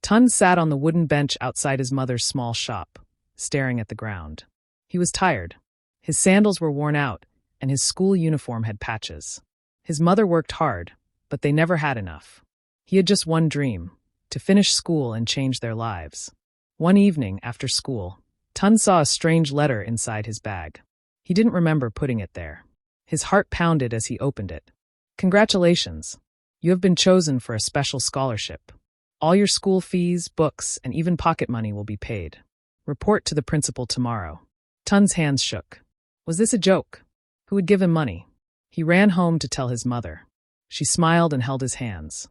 Tunde sat on the wooden bench outside his mother's small shop, staring at the ground. He was tired. His sandals were worn out, and his school uniform had patches. His mother worked hard, but they never had enough. He had just one dream: to finish school and change their lives. One evening, after school, Tunde saw a strange letter inside his bag. He didn't remember putting it there. His heart pounded as he opened it. "Congratulations. You have been chosen for a special scholarship. All your school fees, books, and even pocket money will be paid. Report to the principal tomorrow." Tunde's hands shook. Was this a joke? Who would give him money? He ran home to tell his mother. She smiled and held his hands.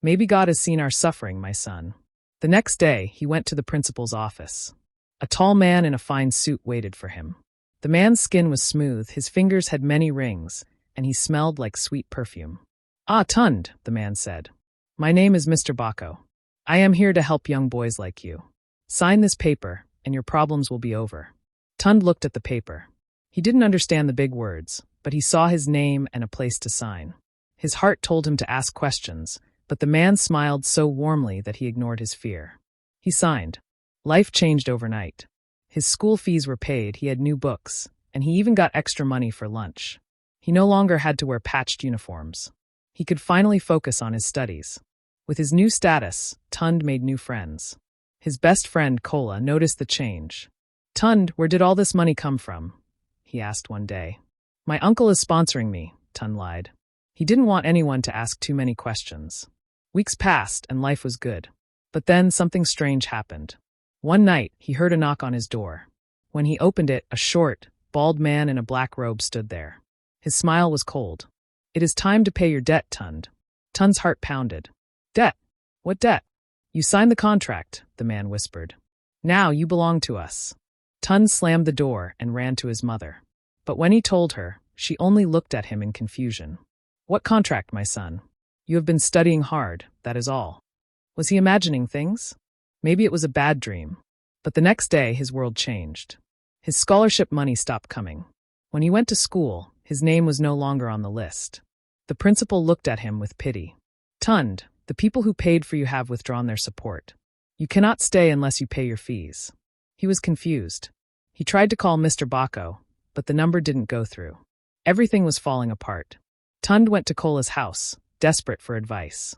"Maybe God has seen our suffering, my son." The next day, he went to the principal's office. A tall man in a fine suit waited for him. The man's skin was smooth, his fingers had many rings, and he smelled like sweet perfume. "Ah, Tunde," the man said. "My name is Mr. Bako. I am here to help young boys like you. Sign this paper, and your problems will be over." Tunde looked at the paper. He didn't understand the big words, but he saw his name and a place to sign. His heart told him to ask questions, but the man smiled so warmly that he ignored his fear. He signed. Life changed overnight. His school fees were paid, he had new books, and he even got extra money for lunch. He no longer had to wear patched uniforms. He could finally focus on his studies. With his new status, Tunde made new friends. His best friend, Kola, noticed the change. "Tunde, where did all this money come from?" he asked one day. "My uncle is sponsoring me," Tunde lied. He didn't want anyone to ask too many questions. Weeks passed and life was good. But then something strange happened. One night, he heard a knock on his door. When he opened it, a short, bald man in a black robe stood there. His smile was cold. "It is time to pay your debt, Tunde." Tunde's heart pounded. "Debt? What debt?" "You signed the contract," the man whispered. "Now you belong to us." Tunde slammed the door and ran to his mother. But when he told her, she only looked at him in confusion. "What contract, my son? You have been studying hard, that is all." Was he imagining things? Maybe it was a bad dream. But the next day, his world changed. His scholarship money stopped coming. When he went to school, his name was no longer on the list. The principal looked at him with pity. "Tunde, the people who paid for you have withdrawn their support. You cannot stay unless you pay your fees." He was confused. He tried to call Mr. Bako, but the number didn't go through. Everything was falling apart. Tunde went to Kola's house, desperate for advice.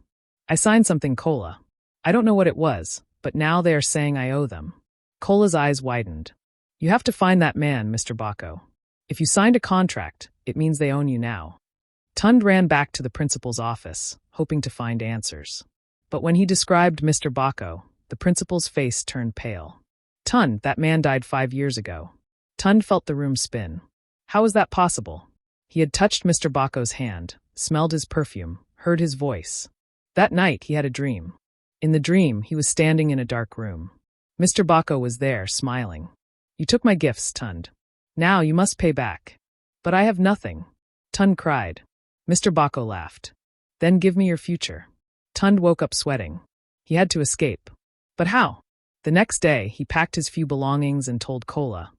"I signed something, Kola. I don't know what it was, but now they are saying I owe them." Kola's eyes widened. "You have to find that man, Mr. Bako. If you signed a contract, it means they own you now." Tunde ran back to the principal's office, hoping to find answers. But when he described Mr. Bako, the principal's face turned pale. "Tunde, that man died 5 years ago." Tunde felt the room spin. How was that possible? He had touched Mr. Bako's hand, smelled his perfume, heard his voice. That night, he had a dream. In the dream, he was standing in a dark room. Mr. Bako was there, smiling. "You took my gifts, Tunde. Now you must pay back." "But I have nothing." Tunde cried. Mr. Bako laughed. "Then give me your future." Tunde woke up sweating. He had to escape. But how? The next day, he packed his few belongings and told Kola,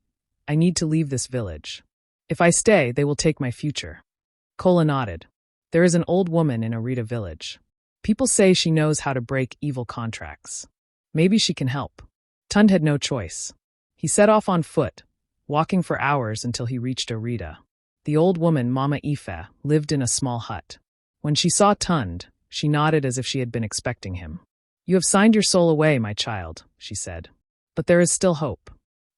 "I need to leave this village. If I stay, they will take my future." Kola nodded. "There is an old woman in Arita village. People say she knows how to break evil contracts. Maybe she can help." Tunde had no choice. He set off on foot, walking for hours until he reached Arita. The old woman, Mama Ife, lived in a small hut. When she saw Tunde, she nodded as if she had been expecting him. "You have signed your soul away, my child," she said. "But there is still hope.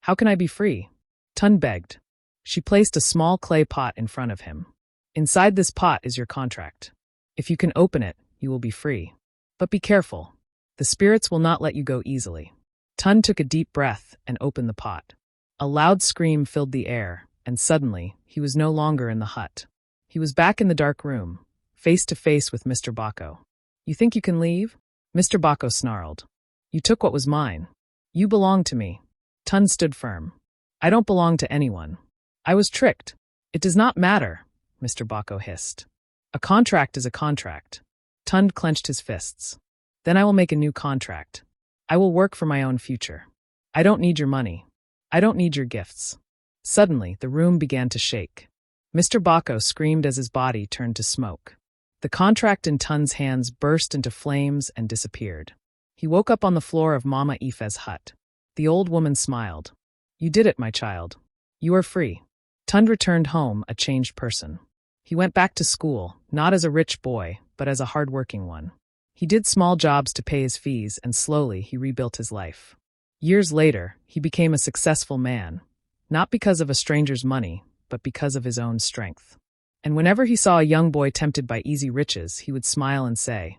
How can I be free?" Tunde begged. She placed a small clay pot in front of him. "Inside this pot is your contract. If you can open it, you will be free. But be careful. The spirits will not let you go easily." Tunde took a deep breath and opened the pot. A loud scream filled the air, and suddenly, he was no longer in the hut. He was back in the dark room, face to face with Mr. Bako. "You think you can leave?" Mr. Bako snarled. "You took what was mine. You belong to me." Tunde stood firm. "I don't belong to anyone. I was tricked." "It does not matter," Mr. Bako hissed. "A contract is a contract." Tunde clenched his fists. "Then I will make a new contract. I will work for my own future. I don't need your money. I don't need your gifts." Suddenly, the room began to shake. Mr. Bako screamed as his body turned to smoke. The contract in Tunde's hands burst into flames and disappeared. He He woke up on the floor of Mama Ife's hut. The old woman smiled. You did it, my child. You are free. Tunde returned home a changed person. He went back to school, not as a rich boy, but as a hard-working one. He did small jobs to pay his fees, and slowly he rebuilt his life. Years later, he became a successful man, not because of a stranger's money, but because of his own strength. And whenever he saw a young boy tempted by easy riches, he would smile and say,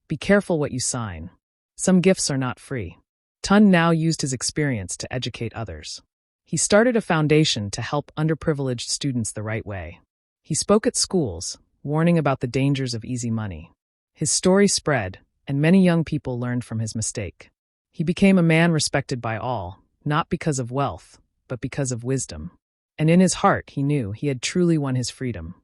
"Be careful what you sign. Some gifts are not free." Tunde now used his experience to educate others. He started a foundation to help underprivileged students the right way. He spoke at schools, warning about the dangers of easy money. His story spread, and many young people learned from his mistake. He became a man respected by all, not because of wealth, but because of wisdom. And in his heart, he knew he had truly won his freedom.